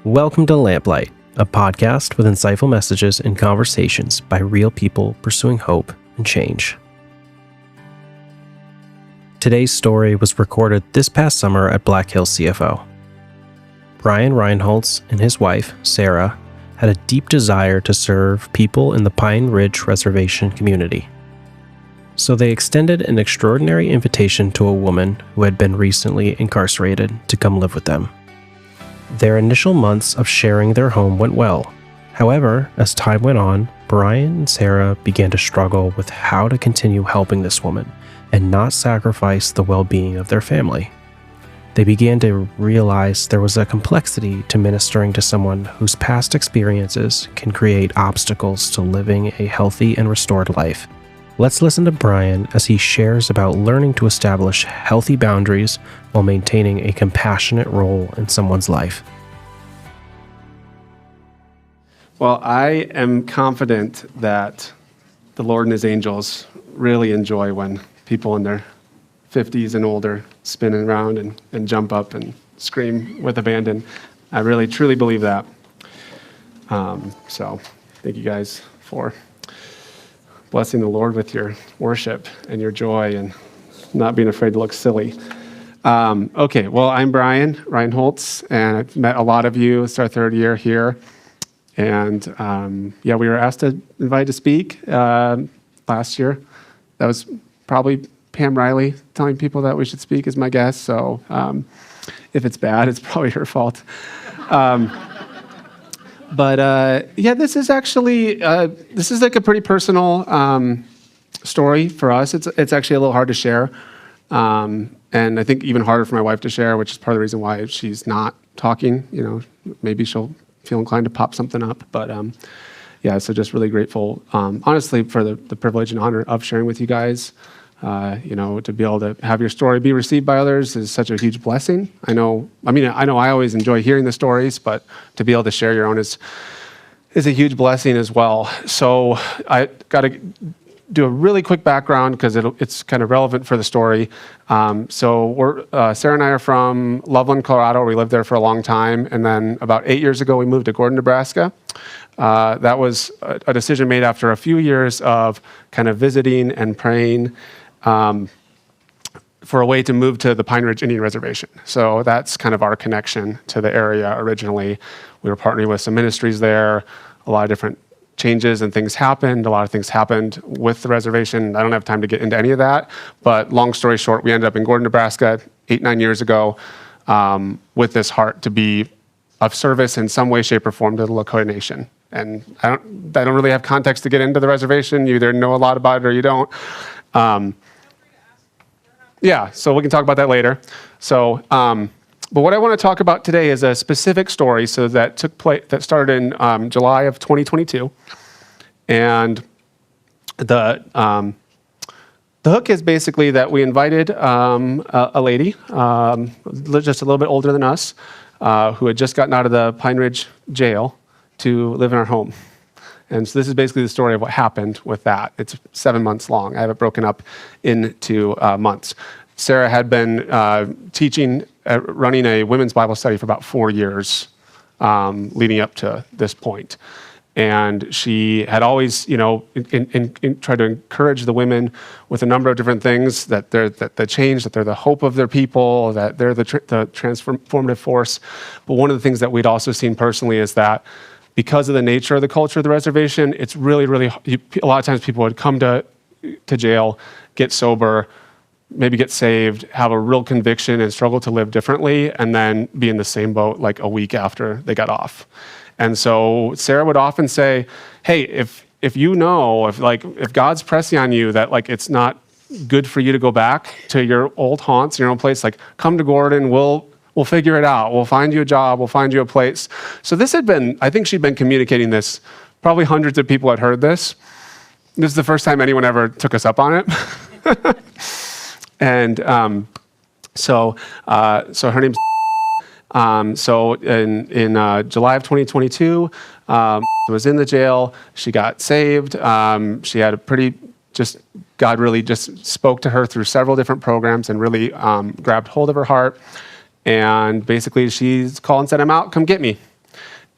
Welcome to Lamplight, a podcast with insightful messages and conversations by real people pursuing hope and change. Today's story was recorded this past summer at Black Hills CFO. Brian Reinholz and his wife, Sarah, had a deep desire to serve people in the Pine Ridge Reservation community. So they extended an extraordinary invitation to a woman who had been recently incarcerated to come live with them. Their initial months of sharing their home went well. However, as time went on, Brian and Sarah began to struggle with how to continue helping this woman and not sacrifice the well-being of their family. They began to realize there was a complexity to ministering to someone whose past experiences can create obstacles to living a healthy and restored life. Let's listen to Brian as he shares about learning to establish healthy boundaries while maintaining a compassionate role in someone's life. Well, I am confident that the Lord and his angels really enjoy when people in their 50s and older spin around and jump up and scream with abandon. I really, truly believe that. So thank you guys for blessing the Lord with your worship and your joy and not being afraid to look silly. Okay, well, I'm Brian Reinholz, and I've met a lot of you. It's our third year here. And we were asked to invite to speak last year. That was probably Pam Riley telling people that we should speak is my guess. So if it's bad, it's probably her fault. This is actually, this is like a pretty personal story for us. It's actually a little hard to share. And I think even harder for my wife to share, which is part of the reason why she's not talking. You know, maybe she'll feel inclined to pop something up. But so just really grateful, honestly, for the privilege and honor of sharing with you guys. To be able to have your story be received by others is such a huge blessing. I know I always enjoy hearing the stories, but to be able to share your own is a huge blessing as well. So I got to do a really quick background because it's kind of relevant for the story. Sarah and I are from Loveland, Colorado. We lived there for a long time. And then about 8 years ago, we moved to Gordon, Nebraska. That was a decision made after a few years of kind of visiting and praying for a way to move to the Pine Ridge Indian Reservation. So that's kind of our connection to the area originally. We were partnering with some ministries there. A lot of different changes and things happened. A lot of things happened with the reservation. I don't have time to get into any of that, but long story short, we ended up in Gordon, Nebraska 8-9 years ago with this heart to be of service in some way, shape, or form to the Lakota Nation. And I don't really have context to get into the reservation. You either know a lot about it or you don't. So we can talk about that later. So, but what I want to talk about today is a specific story. So that took place, that started in July of 2022, and the hook is basically that we invited a lady, just a little bit older than us, who had just gotten out of the Pine Ridge jail to live in our home. And so this is basically the story of what happened with that. It's 7 months long. I have it broken up into months. Sarah had been teaching, running a women's Bible study for about 4 years leading up to this point. And she had always, tried to encourage the women with a number of different things, that they're the change, that they're the hope of their people, that they're the transformative force. But one of the things that we'd also seen personally is that because of the nature of the culture of the reservation, it's really, really, a lot of times people would come to jail, get sober, maybe get saved, have a real conviction and struggle to live differently, and then be in the same boat like a week after they got off. And so Sarah would often say, hey, if God's pressing on you that like it's not good for you to go back to your old haunts, your own place, like come to Gordon, we'll figure it out. We'll find you a job. We'll find you a place. So this had been, I think she'd been communicating this. Probably hundreds of people had heard this. This is the first time anyone ever took us up on it. And so her name's so in July of 2022, was in the jail. She got saved. She had a pretty God really just spoke to her through several different programs and really grabbed hold of her heart. And basically she called and said, I'm out, come get me.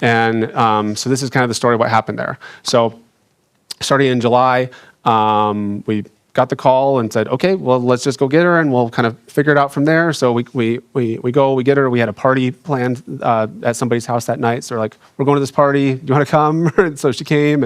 And so this is kind of the story of what happened there. So starting in July, we got the call and said, okay, well, let's just go get her and we'll kind of figure it out from there. So we get her. We had a party planned at somebody's house that night. So we're like, we're going to this party. Do you want to come? And so she came,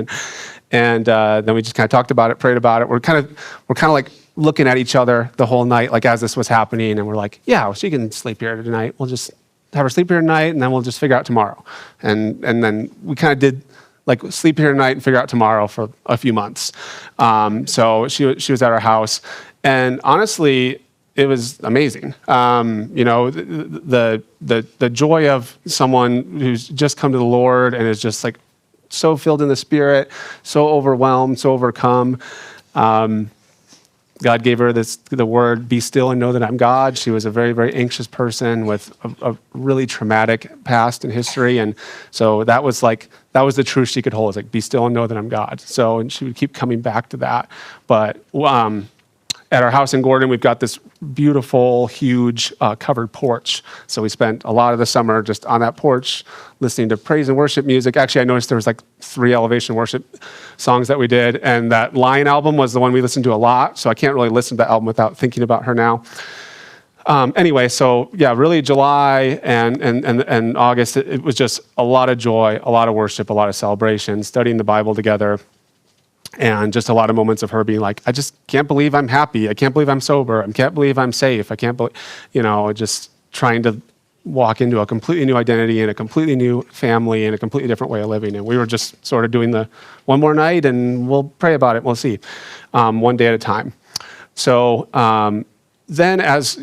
and then we just kind of talked about it, prayed about it. We're kind of like looking at each other the whole night, like as this was happening. And we're like, yeah, well, she can sleep here tonight. We'll just have her sleep here tonight, and then we'll just figure out tomorrow. And then we kind of did like sleep here tonight and figure out tomorrow for a few months. So she was at our house, and honestly, it was amazing. The joy of someone who's just come to the Lord and is just like so filled in the Spirit, so overwhelmed, so overcome. God gave her the word, be still and know that I'm God. She was a very, very anxious person with a really traumatic past and history. And so that was the truth she could hold, is like, be still and know that I'm God. So, and she would keep coming back to that. But at our house in Gordon, we've got this beautiful, huge covered porch. So we spent a lot of the summer just on that porch listening to praise and worship music. Actually, I noticed there was like 3 elevation worship songs that we did. And that Lion album was the one we listened to a lot. So I can't really listen to that album without thinking about her now. Anyway, so yeah, really July and August, it was just a lot of joy, a lot of worship, a lot of celebration, studying the Bible together. And just a lot of moments of her being like, I just can't believe I'm happy. I can't believe I'm sober. I can't believe I'm safe. I can't believe, just trying to walk into a completely new identity and a completely new family and a completely different way of living. And we were just sort of doing the one more night and we'll pray about it. We'll see, one day at a time. So then as,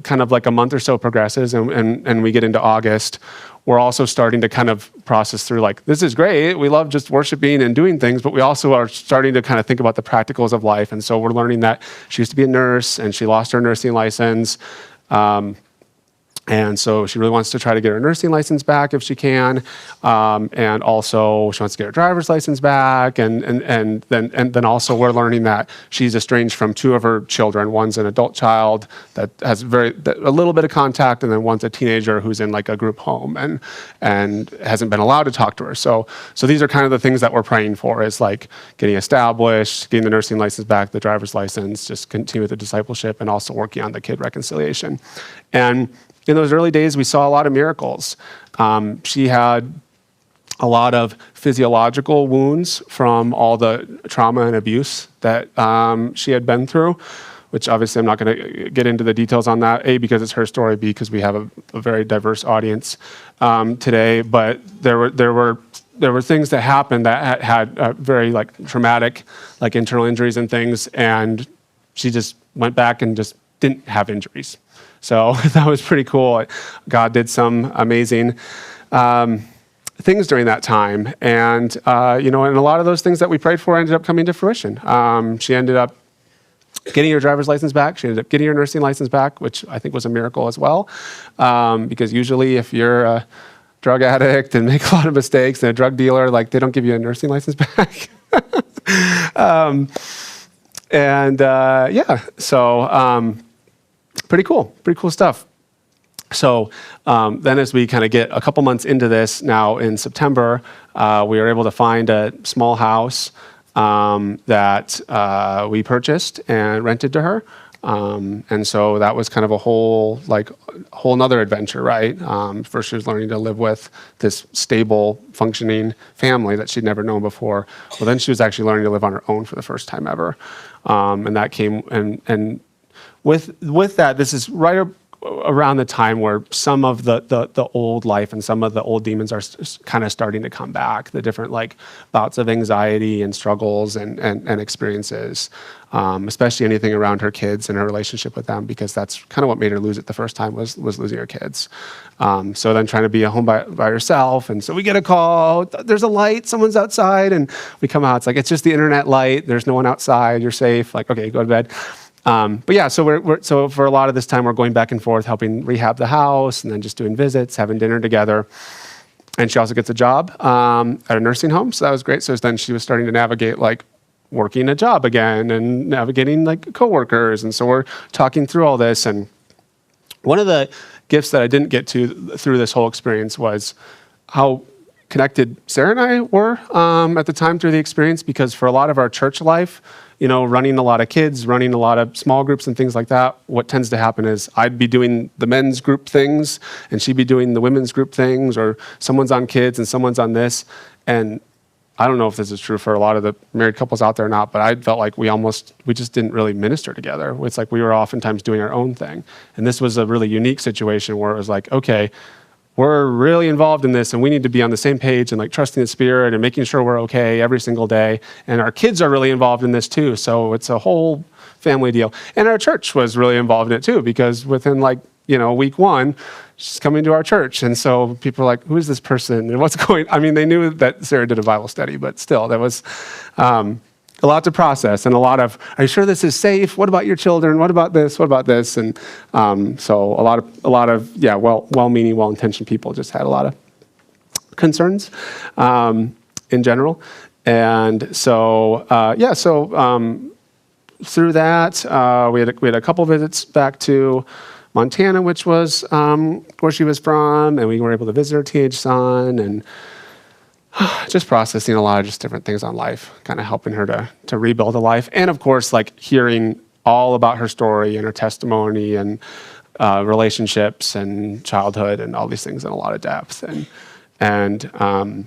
kind of like a month or so progresses and we get into August, we're also starting to kind of process through like, this is great. We love just worshiping and doing things, but we also are starting to kind of think about the practicals of life. And so we're learning that she used to be a nurse and she lost her nursing license. And so she really wants to try to get her nursing license back if she can. And also she wants to get her driver's license back. And then also we're learning that she's estranged from 2 of her children. One's an adult child that has a little bit of contact, and then one's a teenager who's in like a group home and hasn't been allowed to talk to her. So these are kind of the things that we're praying for, is like getting established, getting the nursing license back, the driver's license, just continue with the discipleship, and also working on the kid reconciliation. And in those early days, we saw a lot of miracles. She had a lot of physiological wounds from all the trauma and abuse that she had been through, which obviously I'm not going to get into the details on that, A, because it's her story, B, because we have a very diverse audience today. But there were things that happened that had very like traumatic, like internal injuries and things, and she just went back and just didn't have injuries. So that was pretty cool. God did some amazing things during that time. And, and a lot of those things that we prayed for ended up coming to fruition. She ended up getting her driver's license back. She ended up getting her nursing license back, which I think was a miracle as well. Because usually if you're a drug addict and make a lot of mistakes and a drug dealer, like they don't give you a nursing license back. Pretty cool stuff. So then as we kind of get a couple months into this, now in September, we were able to find a small house that we purchased and rented to her. And so that was kind of a whole nother adventure, right? First she was learning to live with this stable, functioning family that she'd never known before. Well, then she was actually learning to live on her own for the first time ever. And that came, and with that, this is right around the time where some of the old life and some of the old demons are kind of starting to come back, the different like bouts of anxiety and struggles and experiences, especially anything around her kids and her relationship with them, because that's kind of what made her lose it the first time was losing her kids. So then trying to be at home by herself. And so we get a call, there's a light, someone's outside, and we come out, it's like, it's just the internet light. There's no one outside. You're safe. Like, okay, go to bed. But yeah, so for a lot of this time, we're going back and forth, helping rehab the house, and then just doing visits, having dinner together. And she also gets a job at a nursing home, so that was great. So then she was starting to navigate like working a job again and navigating like coworkers. And so we're talking through all this. And one of the gifts that I didn't get to through this whole experience was how connected Sarah and I were at the time through the experience, because for a lot of our church life, running a lot of kids, running a lot of small groups and things like that, what tends to happen is I'd be doing the men's group things and she'd be doing the women's group things, or someone's on kids and someone's on this. And I don't know if this is true for a lot of the married couples out there or not, but I felt like we just didn't really minister together. It's like we were oftentimes doing our own thing. And this was a really unique situation where it was like, okay, we're really involved in this and we need to be on the same page and like trusting the Spirit and making sure we're okay every single day. And our kids are really involved in this too. So it's a whole family deal. And our church was really involved in it too, because within week one, she's coming to our church. And so people are like, who is this person? And what's they knew that Sarah did a Bible study, but still there was a lot to process and a lot of, are you sure this is safe? What about your children? What about this? What about this? And so a lot of well-meaning, well-intentioned people just had a lot of concerns in general. And so, through that, we had a couple visits back to Montana, which was where she was from, and we were able to visit her teenage son, and just processing a lot of just different things on life, kind of helping her to rebuild a life. And of course, like hearing all about her story and her testimony and relationships and childhood and all these things in a lot of depth. And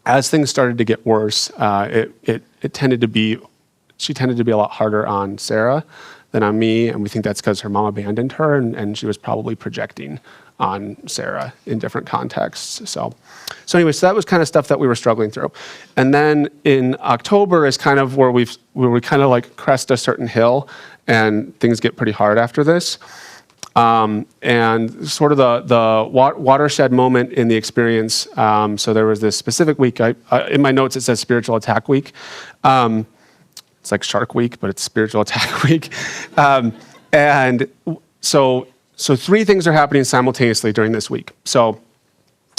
as things started to get worse, she tended to be a lot harder on Sarah than on me. And we think that's because her mom abandoned her and she was probably projecting on Sarah in different contexts. So anyway, so that was kind of stuff that we were struggling through. And then in October is kind of where we kind of like crest a certain hill and things get pretty hard after this. And sort of the watershed moment in the experience. So there was this specific week, in my notes it says spiritual attack week. It's like Shark Week, but it's spiritual attack week. And so three things are happening simultaneously during this week. So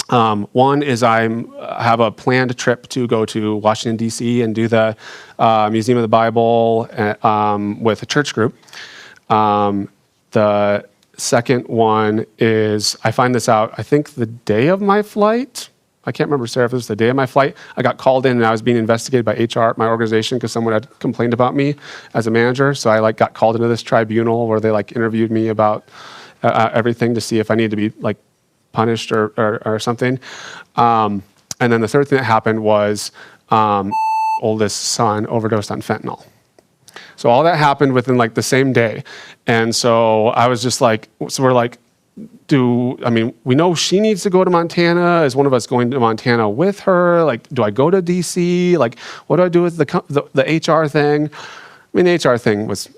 one is I have a planned trip to go to Washington, D.C. and do the Museum of the Bible with a church group. The second one is, I find this out, I think the day of my flight. I can't remember, Sarah, if it was the day of my flight. I got called in and I was being investigated by HR at my organization because someone had complained about me as a manager. So I got called into this tribunal where they interviewed me about everything to see if I needed to be punished or something. And then the third thing that happened was oldest son overdosed on fentanyl. So all that happened within the same day. And so I was just we're we know she needs to go to Montana. Is one of us going to Montana with her? Do I go to DC? What do I do with the HR thing? I mean, the HR thing was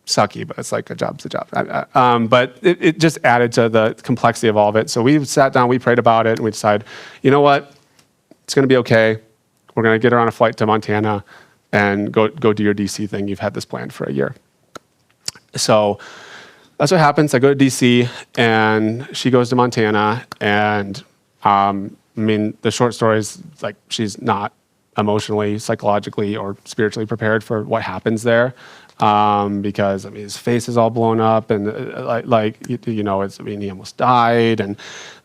sucky, but it's a job's a job. But it just added to the complexity of all of it. So we sat down, we prayed about it, and we decided, you know what? It's going to be okay. We're going to get her on a flight to Montana and go do your DC thing. You've had this planned for a year. So that's what happens. I go to DC and she goes to Montana. And the short story is she's not emotionally, psychologically, or spiritually prepared for what happens there. Because his face is all blown up and he almost died and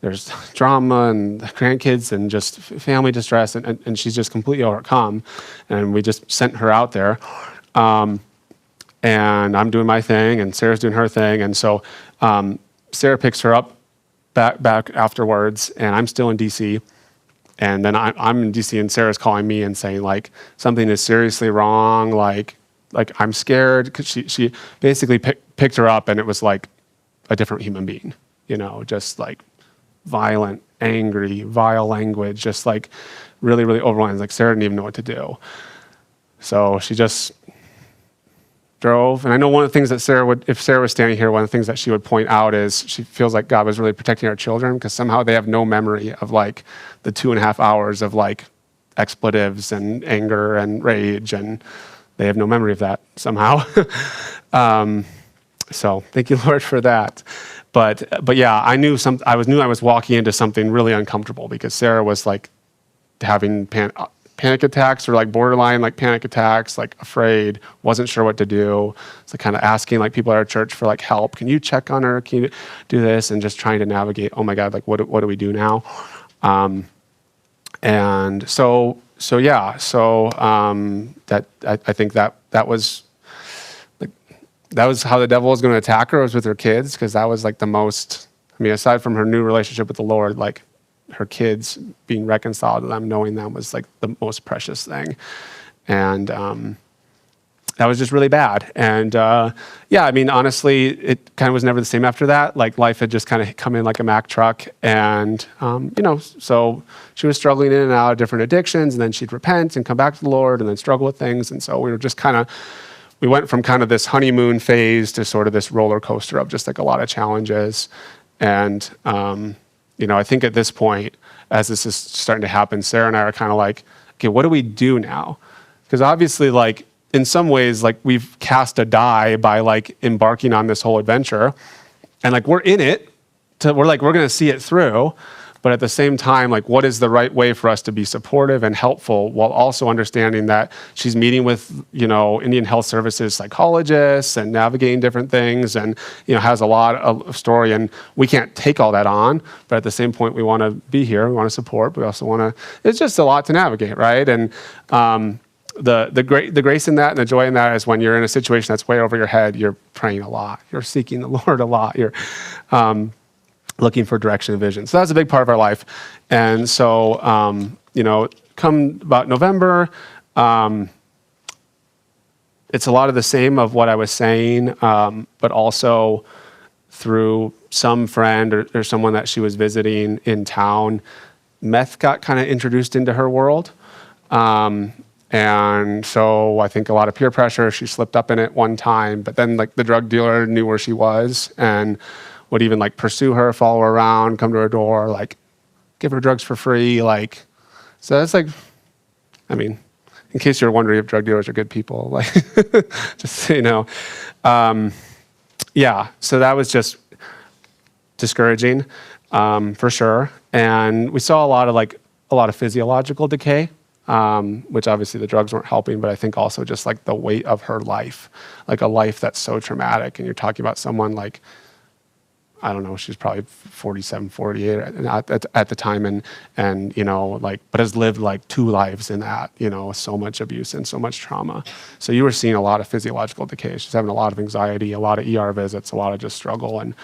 there's drama and grandkids and just family distress and she's just completely overcome. And we just sent her out there. And I'm doing my thing and Sarah's doing her thing. And so Sarah picks her up back afterwards and I'm still in DC. And then I'm in DC and Sarah's calling me and saying something is seriously wrong. I'm scared, because she basically picked her up and it was a different human being, just violent, angry, vile language, just really, really overwhelming. Sarah didn't even know what to do. So she just drove. And I know one of the things that if Sarah was standing here, one of the things that she would point out is she feels like God was really protecting our children because somehow they have no memory of the 2.5 hours of expletives and anger and rage, and they have no memory of that somehow. So thank you, Lord, for that. But yeah, I knew I was walking into something really uncomfortable because Sarah was having panic attacks or borderline panic attacks, afraid, wasn't sure what to do. So kind of asking people at our church for help. Can you check on her? Can you do this? And just trying to navigate, oh my God, what do we do now? And so yeah, that I think that was how the devil was going to attack her, was with her kids, because that was like the most. I mean, aside from her new relationship with the Lord, like her kids being reconciled to them, knowing them was like the most precious thing, and that was just really bad. And yeah, I mean, honestly, it kind of was never the same after that. Like life had just kind of come in like a Mack truck, and so she was struggling in and out of different addictions, and then she'd repent and come back to the Lord, and then struggle with things. And so we were just we went from kind of this honeymoon phase to sort of this roller coaster of just like a lot of challenges. And I think at this point, as this is starting to happen, Sarah and I are kind of like, okay, what do we do now? Because obviously, like, in some ways, like, we've cast a die by like embarking on this whole adventure, and like we're in it. We're going to see it through, but at the same time, like, what is the right way for us to be supportive and helpful while also understanding that she's meeting with Indian Health Services psychologists and navigating different things, and has a lot of story, and we can't take all that on. But at the same point, we want to be here, we want to support, but we also want to. It's just a lot to navigate, right? And the grace in that and the joy in that is when you're in a situation that's way over your head, you're praying a lot, you're seeking the Lord a lot, you're looking for direction and vision. So that's a big part of our life. And so, come about November, it's a lot of the same of what I was saying, but also through some friend or someone that she was visiting in town, meth got kind of introduced into her world. And so I think a lot of peer pressure, she slipped up in it one time, but then like the drug dealer knew where she was and would even like pursue her, follow her around, come to her door, like give her drugs for free. Like, so that's like, I mean, in case you're wondering if drug dealers are good people, like, just so you know. Yeah, so that was just discouraging, for sure. And we saw a lot of physiological decay, which obviously the drugs weren't helping, but I think also just like the weight of her life, like a life that's so traumatic. And you're talking about someone like, I don't know, she's probably 47, 48 at the time, and but has lived like two lives in that, so much abuse and so much trauma. So you were seeing a lot of physiological decay. She's having a lot of anxiety, a lot of ER visits, a lot of just struggle and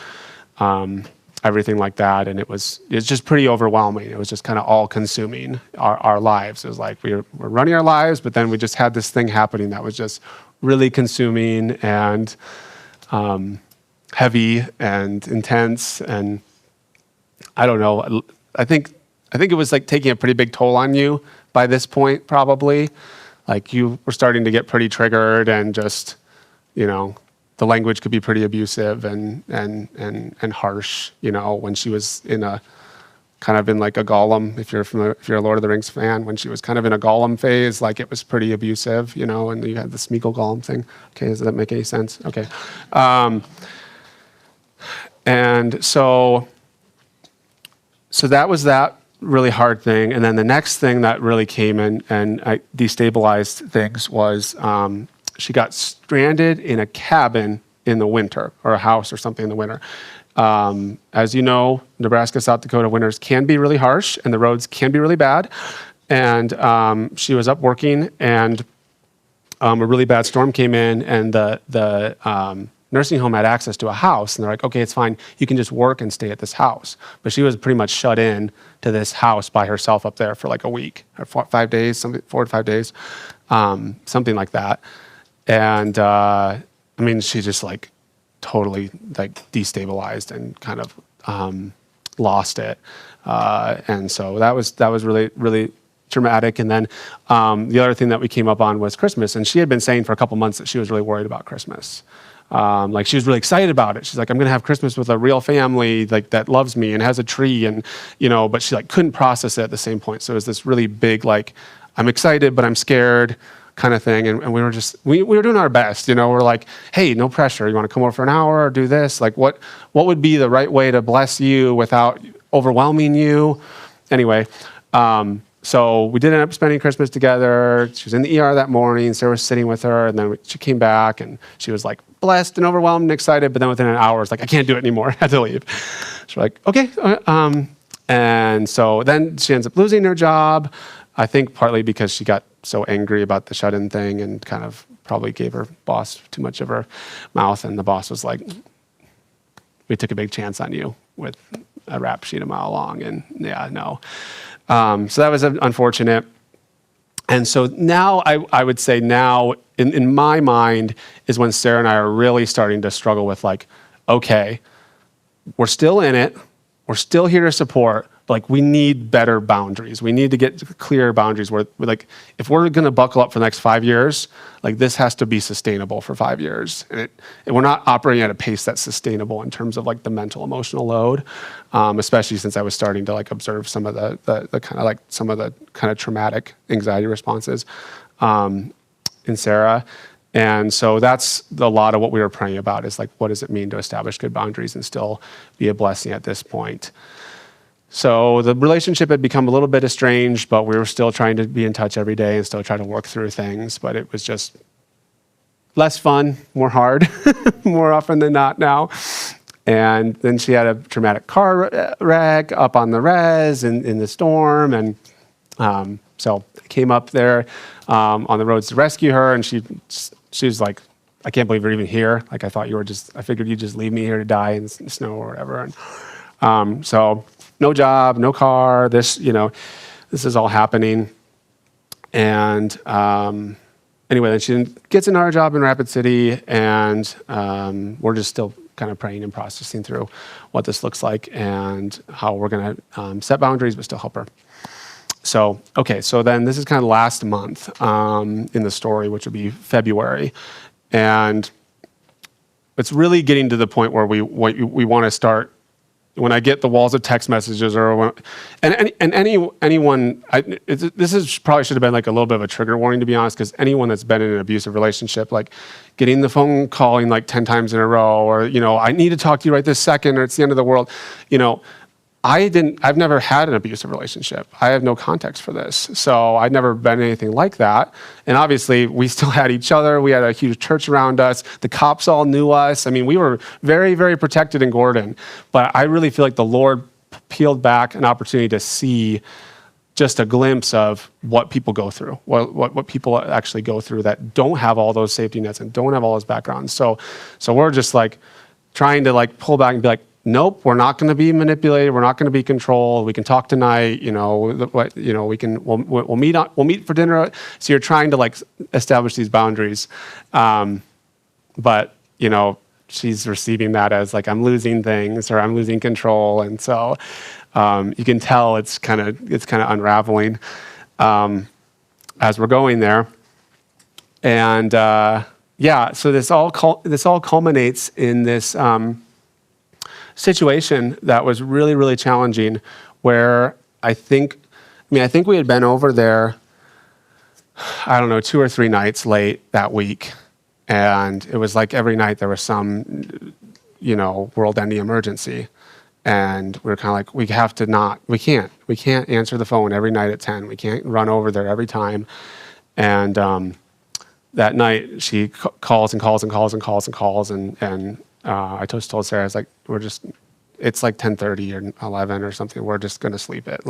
everything like that. And it's just pretty overwhelming. It was just kind of all consuming our lives. It was like we're running our lives, but then we just had this thing happening that was just really consuming and heavy and intense. And I don't know, I think it was like taking a pretty big toll on you by this point, probably. Like you were starting to get pretty triggered, and just, the language could be pretty abusive and harsh, when she was in a like a Gollum, if you're a Lord of the Rings fan, when she was kind of in a Gollum phase, like it was pretty abusive, and you had the Smeagol Gollum thing. Okay, does that make any sense? Okay. And so that was that really hard thing. And then the next thing that really came in and destabilized things was she got stranded in a cabin in the winter, or a house or something in the winter. As you know, Nebraska, South Dakota winters can be really harsh, and the roads can be really bad. And she was up working, and a really bad storm came in, and the nursing home had access to a house, and they're like, okay, it's fine. You can just work and stay at this house. But she was pretty much shut in to this house by herself up there for like a week or 5 days, 4 to 5 days, something like that. And she just like totally like destabilized and kind of lost it. And so that was really, really traumatic. And then the other thing that we came up on was Christmas. And she had been saying for a couple months that she was really worried about Christmas. Like she was really excited about it. She's like, I'm going to have Christmas with a real family like that loves me and has a tree, and but she like couldn't process it at the same point. So it was this really big like, I'm excited but I'm scared kind of thing. And we were just we were doing our best. We're like, hey, no pressure. You want to come over for an hour or do this? Like what would be the right way to bless you without overwhelming you? Anyway, so we did end up spending Christmas together. She was in the ER that morning. Sarah was sitting with her, and then she came back, and she was like blessed and overwhelmed and excited. But then within an hour, it's like, I can't do it anymore. I had to leave. So we're like, okay. And so then she ends up losing her job, I think partly because she got so angry about the shut-in thing and kind of probably gave her boss too much of her mouth. And the boss was like, we took a big chance on you with a rap sheet a mile long. And yeah, no. So that was unfortunate. And so now I would say now in my mind is when Sarah and I are really starting to struggle with like, okay, we're still in it. We're still here to support, but like we need better boundaries. We need to get clear boundaries where like, if we're going to buckle up for the next 5 years, like this has to be sustainable for 5 years. And we're not operating at a pace that's sustainable in terms of like the mental, emotional load, especially since I was starting to like observe some of the kind of like some of the kind of traumatic anxiety responses in Sarah. And so that's a lot of what we were praying about is like, what does it mean to establish good boundaries and still be a blessing at this point? So the relationship had become a little bit estranged, but we were still trying to be in touch every day and still try to work through things. But it was just less fun, more hard, more often than not now. And then she had a traumatic car wreck up on the res in the storm. And so I came up there on the roads to rescue her. And she was like, I can't believe you're even here. Like, I figured you'd just leave me here to die in the snow or whatever. And so no job, no car, this is all happening. And anyway, then she gets another job in Rapid City, and we're just still kind of praying and processing through what this looks like and how we're going to set boundaries, but still help her. So, okay, so then this is kind of last month in the story, which would be February. And it's really getting to the point where we want to start, when I get the walls of text messages anyone, this is probably should have been like a little bit of a trigger warning, to be honest, because anyone that's been in an abusive relationship, like getting the phone calling like 10 times in a row, or, I need to talk to you right this second, or it's the end of the world, I've never had an abusive relationship. I have no context for this. So I'd never been anything like that. And obviously we still had each other. We had a huge church around us. The cops all knew us. I mean, we were very, very protected in Gordon, but I really feel like the Lord peeled back an opportunity to see just a glimpse of what people go through, what people actually go through that don't have all those safety nets and don't have all those backgrounds. So we're just like trying to like pull back and be like, nope, we're not going to be manipulated. We're not going to be controlled. We can talk tonight. We'll meet for dinner. So you're trying to like establish these boundaries, but she's receiving that as like I'm losing things or I'm losing control, and so you can tell it's kind of unraveling as we're going there, and so this all culminates in this. Situation that was really, really challenging, where I think we had been over there, 2 or 3 nights late that week. And it was like every night there was some, world-ending emergency. And we were kind of like, we can't answer the phone every night at 10. We can't run over there every time. And that night she calls and calls and calls and calls and calls. And I just told Sarah, I was like, it's like 10:30 or 11 or something. We're just going to sleep it.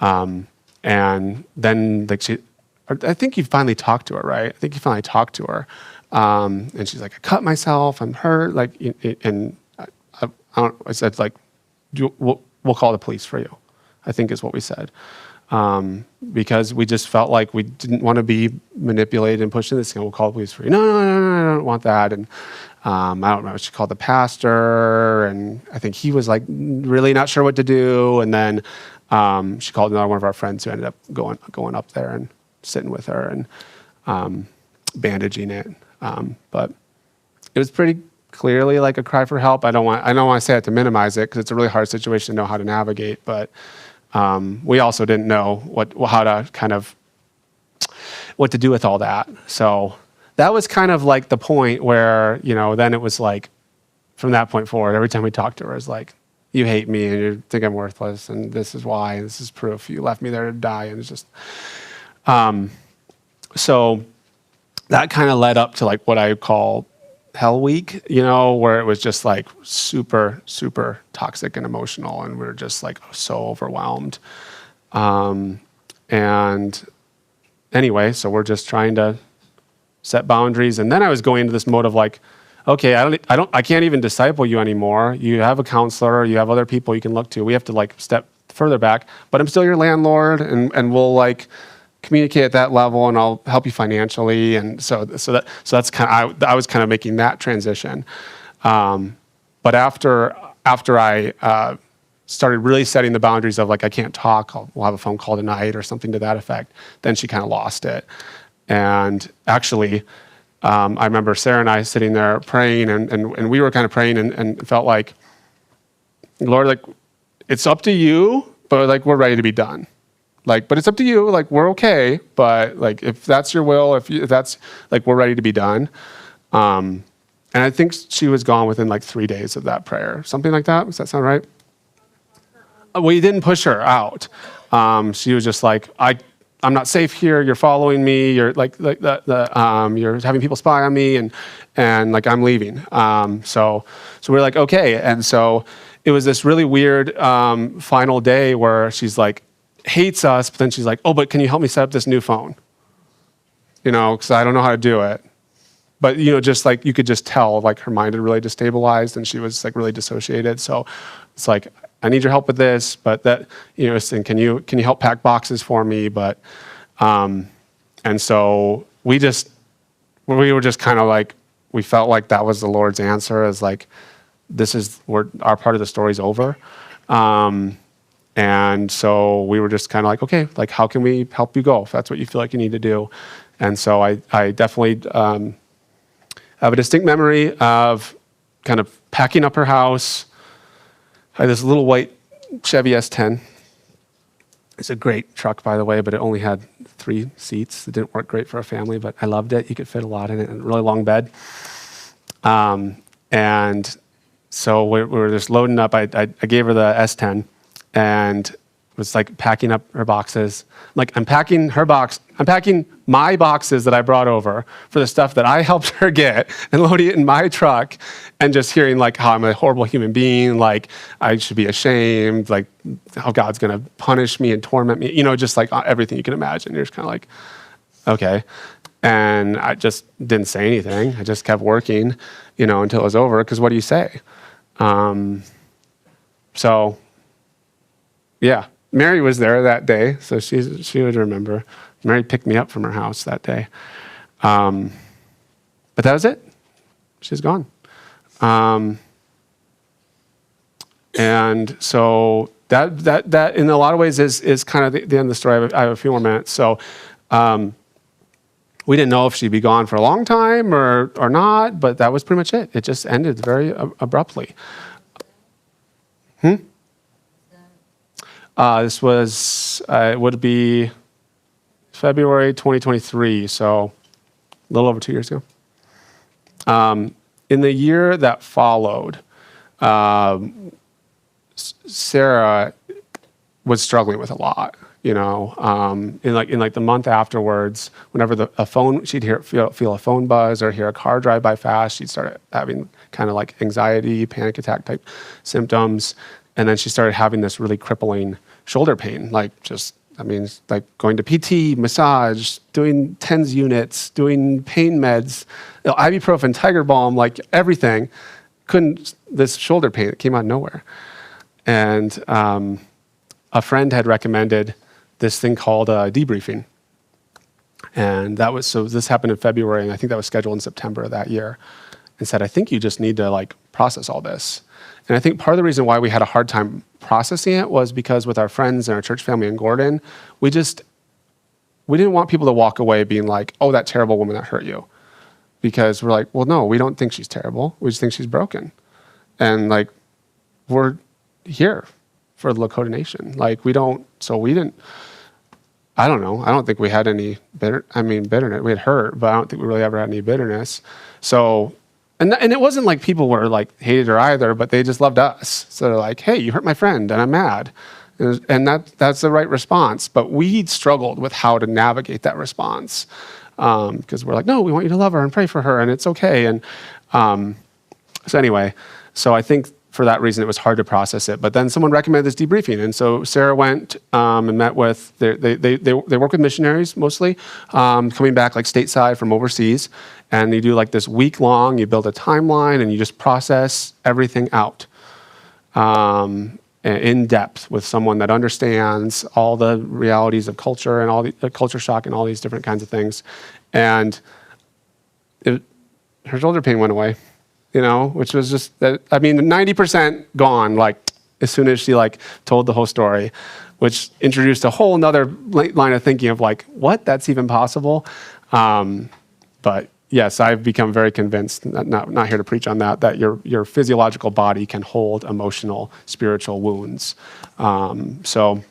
And then I think you finally talked to her, right? I think you finally talked to her. And she's like, I cut myself. I'm hurt. And I said like, we'll call the police for you, I think is what we said. Because we just felt like we didn't want to be manipulated and pushed in this. We'll call the police for you. No, I don't want that. And I don't remember. She called the pastor, and I think he was like really not sure what to do. And then she called another one of our friends who ended up going up there and sitting with her and bandaging it. But it was pretty clearly like a cry for help. I don't want to say it to minimize it, because it's a really hard situation to know how to navigate. But we also didn't know what to do with all that. So that was kind of like the point where, then it was like, from that point forward, every time we talked to her, it's like, you hate me and you think I'm worthless, and this is why, and this is proof. You left me there to die. And it's just, so that kind of led up to like what I call hell week, you know, where it was just like super, super toxic and emotional. And we were just like so overwhelmed. And anyway, so we're just trying to set boundaries. And then I was going into this mode of like, okay, I can't even disciple you anymore. You have a counselor, you have other people you can look to. We have to like step further back, but I'm still your landlord, and we'll like communicate at that level, and I'll help you financially. And so that's kind of, I was kind of making that transition. But after I started really setting the boundaries of like, I can't talk, we'll have a phone call tonight or something to that effect, then she kind of lost it. And actually, I remember Sarah and I sitting there praying, and we were kind of praying and felt like, Lord, like, it's up to you, but like, we're ready to be done. Like, but it's up to you, like, we're okay, but like, if that's your will, if that's, like, we're ready to be done. And I think she was gone within like 3 days of that prayer, something like that. Does that sound right? We didn't push her out. She was just like, I'm not safe here. You're following me. You're like you're having people spy on me, and like, I'm leaving. So we're like, okay. And so it was this really weird final day where she's like, hates us, but then she's like, oh, but can you help me set up this new phone? You know, because I don't know how to do it. But, you know, just like, you could just tell like her mind had really destabilized, and she was like really dissociated. So it's like, I need your help with this, but that, you know, and can you help pack boxes for me? But, and so we were just kind of like, we felt like that was the Lord's answer, as like, our part of the story's over. And so we were just kind of like, okay, like, how can we help you go if that's what you feel like you need to do? And so I definitely have a distinct memory of kind of packing up her house. I had this little white Chevy S10. It's a great truck, by the way, but it only had 3 seats. It didn't work great for a family, but I loved it. You could fit a lot in it, and a really long bed. And so we were just loading up. I gave her the S10, and was like packing up her boxes. Like, I'm packing my boxes that I brought over for the stuff that I helped her get, and loading it in my truck, and just hearing like how I'm a horrible human being, like I should be ashamed, like how God's gonna punish me and torment me, you know, just like everything you can imagine. You're just kind of like, okay. And I just didn't say anything. I just kept working, you know, until it was over, because what do you say? So yeah. Mary was there that day, so she would remember. Mary picked me up from her house that day. But that was it. She's gone. And so that in a lot of ways is kind of the end of the story. I have a few more minutes. So we didn't know if she'd be gone for a long time or not, but that was pretty much it. It just ended very abruptly. This was, it would be February 2023, so a little over 2 years ago. In the year that followed, Sarah was struggling with a lot. You know, in the month afterwards, whenever she'd feel a phone buzz or hear a car drive by fast, she'd start having kind of like anxiety, panic attack type symptoms. And then she started having this really crippling shoulder pain, like going to PT, massage, doing TENS units, doing pain meds, ibuprofen, Tiger Balm, like everything. This shoulder pain that came out of nowhere. And a friend had recommended this thing called debriefing. And this happened in February, and I think that was scheduled in September of that year. And said, I think you just need to like process all this. And I think part of the reason why we had a hard time processing it was because with our friends and our church family in Gordon, we didn't want people to walk away being like, oh, that terrible woman that hurt you. Because we're like, well, no, we don't think she's terrible. We just think she's broken. And like, we're here for the Lakota Nation. Like, I don't know. I don't think we had any bitterness. We had hurt, but I don't think we really ever had any bitterness. So, and it wasn't like people were like hated her either, but they just loved us. So they're like, hey, you hurt my friend and I'm mad. And that's the right response. But we struggled with how to navigate that response. because we're like, no, we want you to love her and pray for her, and it's okay. And so anyway, so I think for that reason, it was hard to process it. But then someone recommended this debriefing. And so Sarah went and met with, they work with missionaries mostly, coming back like stateside from overseas. And they do like this week long, you build a timeline and you just process everything out in depth with someone that understands all the realities of culture and all the culture shock and all these different kinds of things. And her shoulder pain went away. Which was just, 90% gone, like, as soon as she, like, told the whole story, which introduced a whole nother line of thinking of, like, what? That's even possible? But, yes, I've become very convinced, not here to preach on that your physiological body can hold emotional, spiritual wounds. So,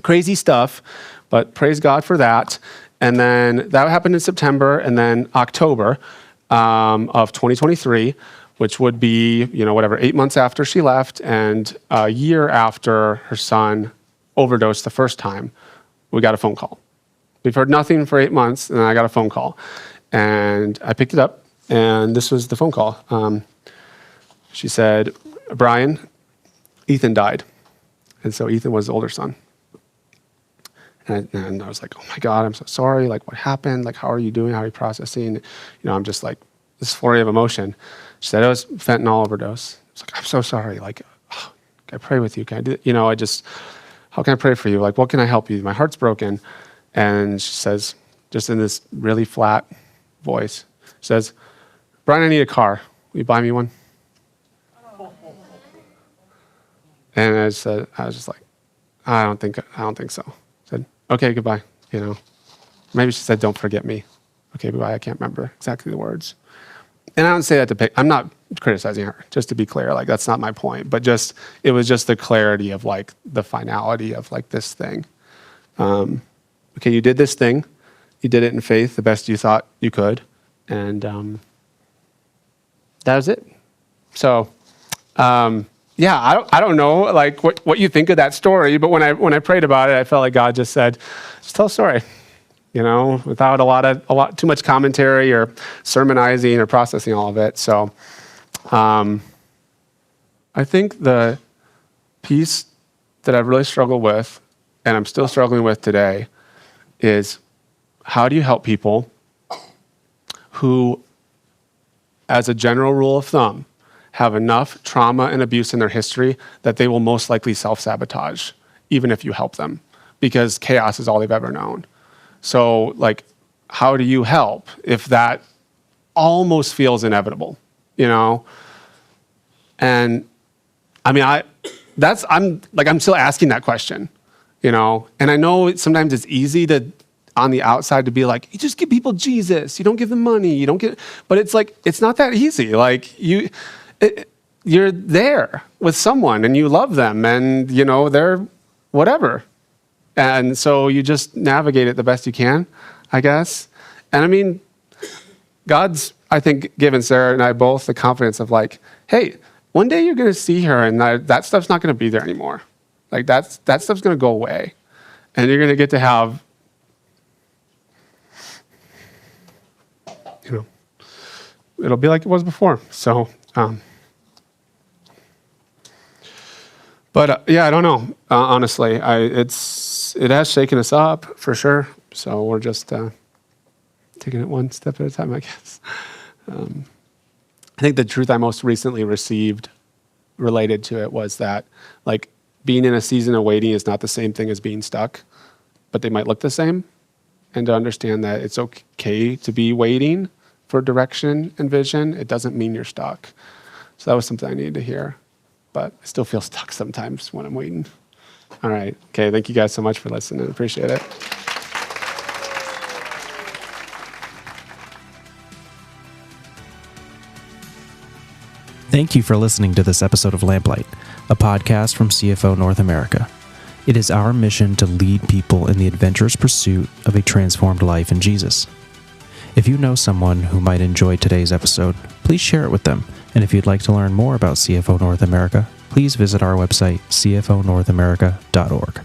crazy stuff, but praise God for that. And then that happened in September, and then October of 2023, which would be, 8 months after she left and a year after her son overdosed the first time, we got a phone call. We've heard nothing for 8 months, and then I got a phone call. And I picked it up, and this was the phone call. She said, Brian, Ethan died. And so Ethan was the older son. And I was like, oh my God, I'm so sorry. Like, what happened? Like, how are you doing? How are you processing? I'm just like, this flurry of emotion. She said it was fentanyl overdose. I was like, I'm so sorry. Like, can I pray with you? Can I do it? How can I pray for you? Like, what can I help you? My heart's broken. And she says, just in this really flat voice, she says, Brian, I need a car. Will you buy me one? And I was just like, I don't think so. I said, okay, goodbye. Maybe she said, don't forget me. Okay, goodbye. I can't remember exactly the words. And I don't say that to pick. I'm not criticizing her, just to be clear. Like, that's not my point. But it was just the clarity of like the finality of like this thing. Okay, you did this thing. You did it in faith, the best you thought you could, and that was it. So, yeah, I don't know like what you think of that story, but when I prayed about it, I felt like God just said, just tell a story. Without a lot too much commentary or sermonizing or processing all of it. So, I think the piece that I've really struggled with, and I'm still struggling with today, is how do you help people who, as a general rule of thumb, have enough trauma and abuse in their history that they will most likely self-sabotage, even if you help them, because chaos is all they've ever known. So, like, how do you help if that almost feels inevitable, And I'm still asking that question, And I know sometimes it's easy to, on the outside, to be like, you just give people Jesus. You don't give them money. You don't get, but it's like, it's not that easy. Like you're there with someone and you love them and, they're whatever. And so you just navigate it the best you can, I guess. And God's, I think, given Sarah and I both the confidence of like, hey, one day you're going to see her and that stuff's not going to be there anymore. Like that stuff's going to go away. And you're going to get to have, it'll be like it was before. So, but yeah, I don't know. Honestly, it has shaken us up for sure. So we're just taking it one step at a time, I guess. I think the truth I most recently received related to it was that, like, being in a season of waiting is not the same thing as being stuck, but they might look the same. And to understand that it's okay to be waiting for direction and vision, it doesn't mean you're stuck. So that was something I needed to hear. But I still feel stuck sometimes when I'm waiting. All right. Okay, thank you guys so much for listening. Appreciate it. Thank you for listening to this episode of Lamplight, a podcast from CFO North America. It is our mission to lead people in the adventurous pursuit of a transformed life in Jesus. If you know someone who might enjoy today's episode, please share it with them. And if you'd like to learn more about CFO North America, please visit our website, cfonorthamerica.org.